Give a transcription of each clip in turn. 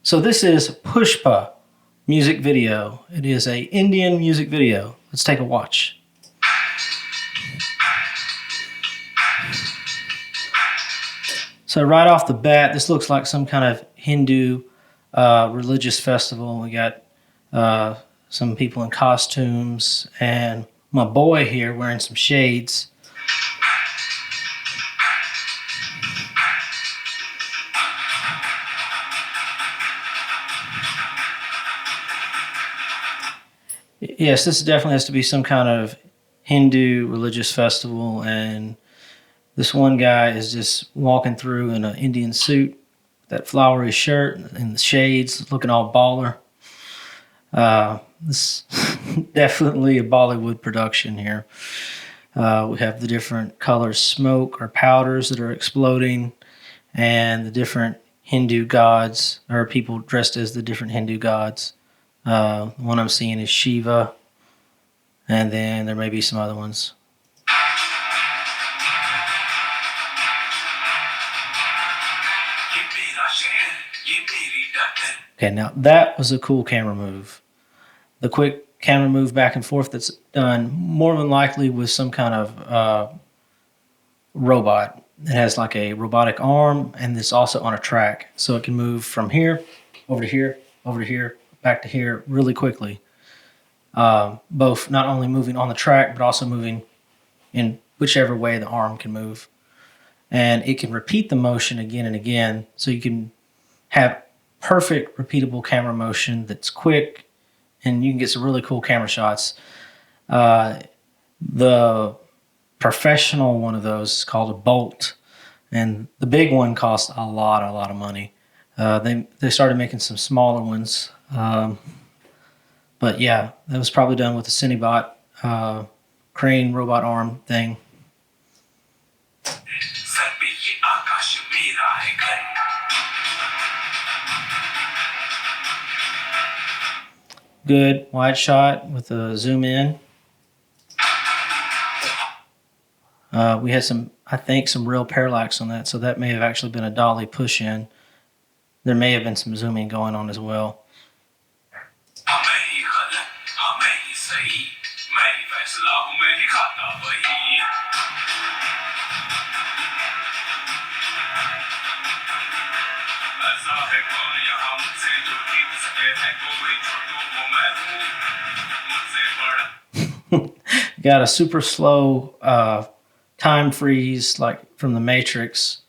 So this is Pushpa music video. It is a Indian music video. Let's take a watch. So right off the bat, this looks like some kind of Hindu religious festival. We got some people in costumes and my boy here wearing some shades. Yes, this definitely has to be some kind of Hindu religious festival, and this one guy is just walking through in an Indian suit, that flowery shirt and the shades, looking all baller. This definitely a Bollywood production here. We have the different colors smoke or powders that are exploding, and the different Hindu gods or people dressed as the different Hindu gods. The one I'm seeing is Shiva, and then there may be some other ones. Okay, now that was a cool camera move. The quick camera move back and forth that's done more than likely with some kind of robot. It has like a robotic arm, and it's also on a track, so it can move from here over to here, over to here, back to here really quickly. Both not only moving on the track, but also moving in whichever way the arm can move. And it can repeat the motion again and again, so you can have perfect repeatable camera motion that's quick, and you can get some really cool camera shots. The professional one of those is called a Bolt, and the big one costs a lot of money. They started making some smaller ones, but yeah, that was probably done with a Cinebot crane robot arm thing. Good wide shot with a zoom in. We had some, I think, some real parallax on that, so that may have actually been a dolly push in. There may have been some zooming going on as well. Got a super slow time freeze like from the Matrix,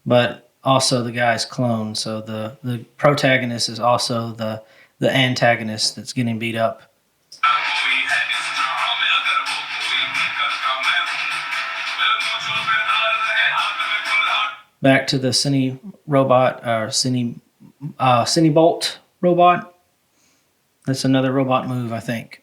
but also the guy's clone. So the protagonist is also the antagonist that's getting beat up. Back to the Cine robot or Cine Bolt robot. That's another robot move, I think.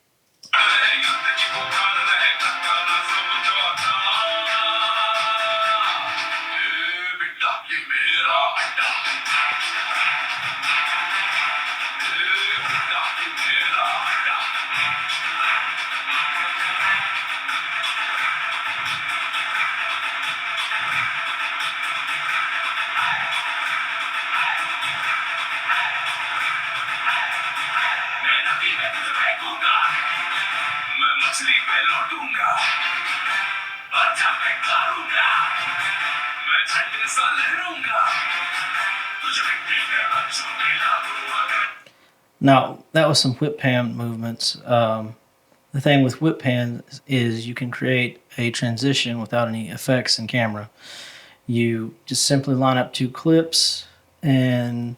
Now, that was some whip pan movements. The thing with whip pan is you can create a transition without any effects in camera. You just simply line up two clips, and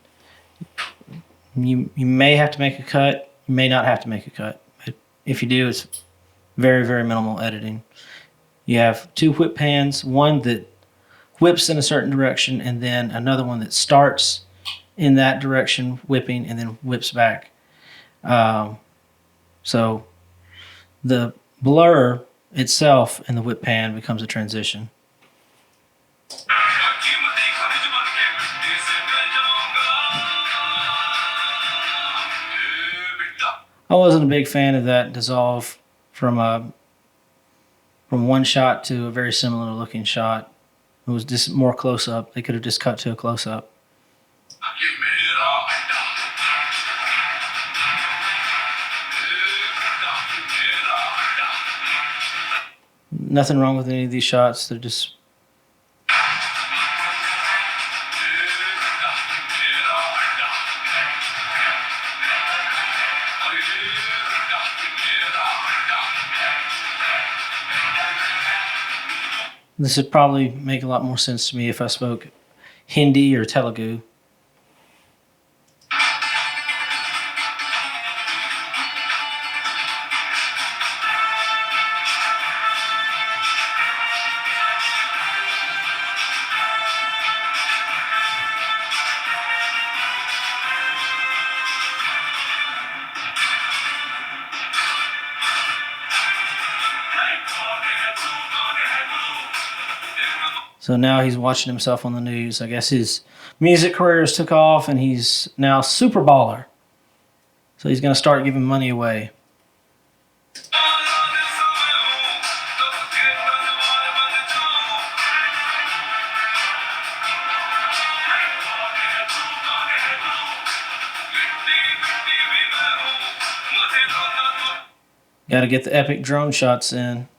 you may have to make a cut. You may not have to make a cut. But if you do, it's very, very minimal editing. You have two whip pans, one that whips in a certain direction, and then another one that starts in that direction, whipping, and then whips back. So the blur itself in the whip pan becomes a transition. I wasn't a big fan of that dissolve from one shot to a very similar looking shot. It was just more close up. They could have just cut to a close up. Nothing wrong with any of these shots. They're just this would probably make a lot more sense to me if I spoke Hindi or Telugu. So now he's watching himself on the news. I guess his music career has took off and he's now super baller. So he's going to start giving money away. Got to get the epic drone shots in.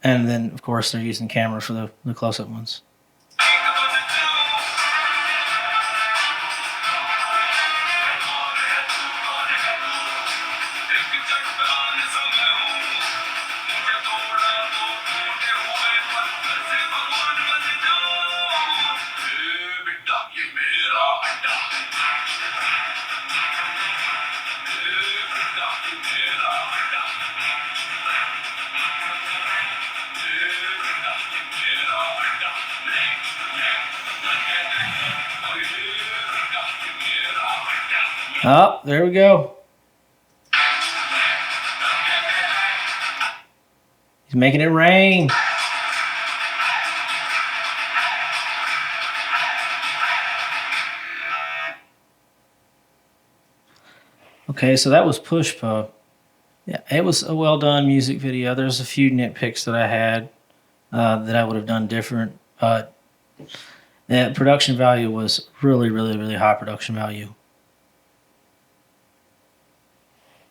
And then, of course, they're using camera for the close-up ones. Oh, there we go. He's making it rain. Okay, so that was Pushpa. Yeah, it was a well done music video. There's a few nitpicks that I had that I would have done different. The production value was really, really, really high production value.